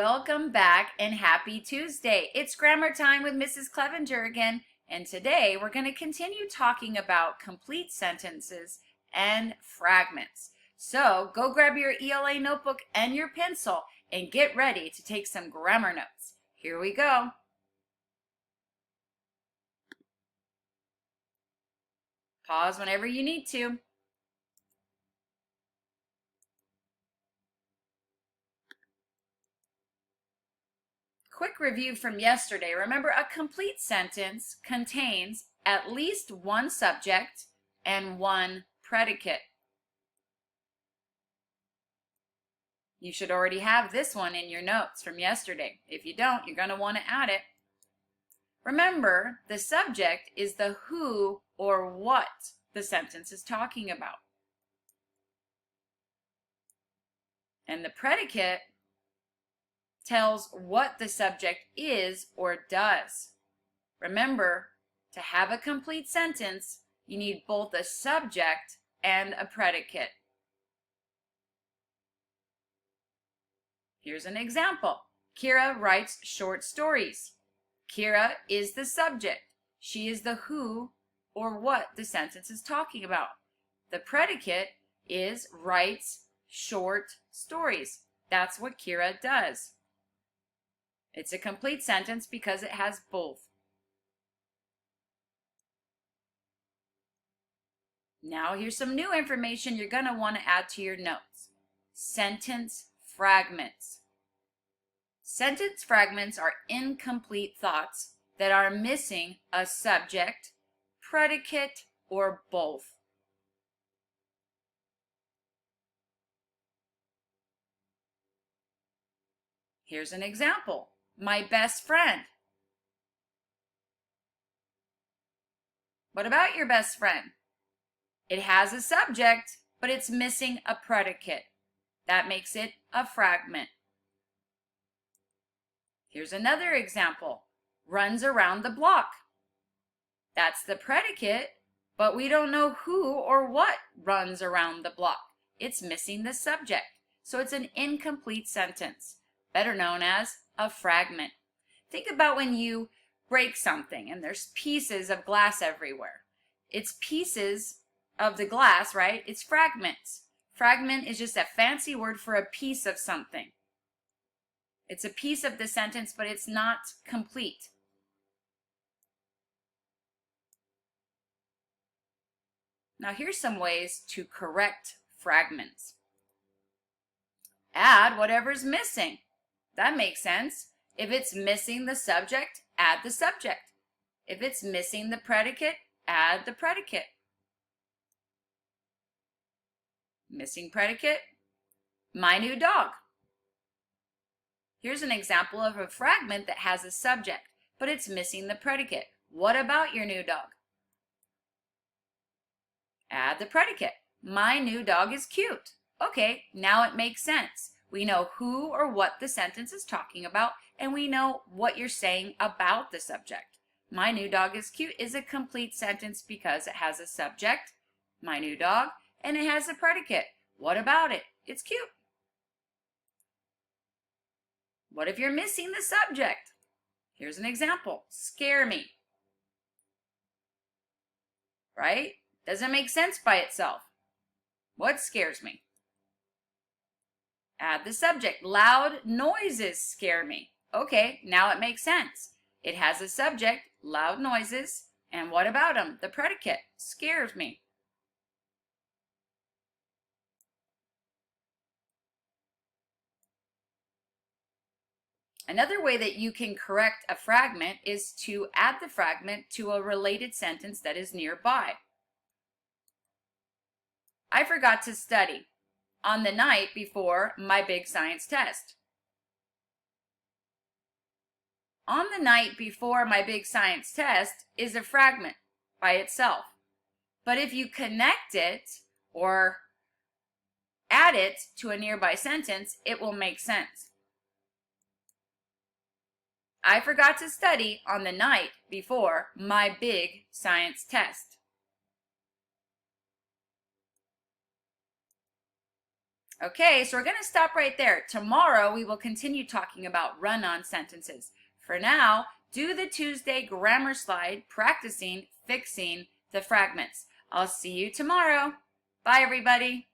welcome back and happy Tuesday. It's grammar time with Mrs. Clevenger again, and today we're going to continue talking about complete sentences and fragments. So go grab your ELA notebook and your pencil and get ready to take some grammar notes. Here we go. Pause whenever you need to. Quick review from yesterday. Remember, a complete sentence contains at least one subject and one predicate. You should already have this one in your notes from yesterday. If you don't, you're going to want to add it. Remember, the subject is the who or what the sentence is talking about. And the predicate tells what the subject is or does. Remember, to have a complete sentence, you need both a subject and a predicate. Here's an example. Kira writes short stories. Kira is the subject. She is the who or what the sentence is talking about. The predicate is writes short stories. That's what Kira does. It's a complete sentence because it has both. Now here's some new information you're going to want to add to your notes. Sentence fragments. Sentence fragments are incomplete thoughts that are missing a subject, predicate, or both. Here's an example. My best friend. What about your best friend? It has a subject, but it's missing a predicate. That makes it a fragment. Here's another example. Runs around the block. That's the predicate, but we don't know who or what runs around the block. It's missing the subject, so it's an incomplete sentence, better known as a fragment. Think about when you break something and there's pieces of glass everywhere. It's pieces of the glass, right? It's fragments. Fragment is just a fancy word for a piece of something. It's a piece of the sentence, but it's not complete. Now here's some ways to correct fragments. Add whatever's missing. That makes sense. If it's missing the subject, add the subject. If it's missing the predicate, add the predicate. Missing predicate, my new dog. Here's an example of a fragment that has a subject, but it's missing the predicate. What about your new dog? Add the predicate. My new dog is cute. Okay, now it makes sense. We know who or what the sentence is talking about, and we know what you're saying about the subject. My new dog is cute is a complete sentence because it has a subject, my new dog, and it has a predicate. What about it? It's cute. What if you're missing the subject? Here's an example. Scare me. Right? Doesn't make sense by itself. What scares me? Add the subject. Loud noises scare me. Okay, now it makes sense. It has a subject, loud noises, and what about them? The predicate, scares me. Another way that you can correct a fragment is to add the fragment to a related sentence that is nearby. I forgot to study on the night before my big science test. On the night before my big science test is a fragment by itself. But if you connect it or add it to a nearby sentence, it will make sense. I forgot to study on the night before my big science test. Okay, so we're going to stop right there. Tomorrow we will continue talking about run-on sentences. For now, do the Tuesday grammar slide, practicing fixing the fragments. I'll see you tomorrow. Bye, everybody.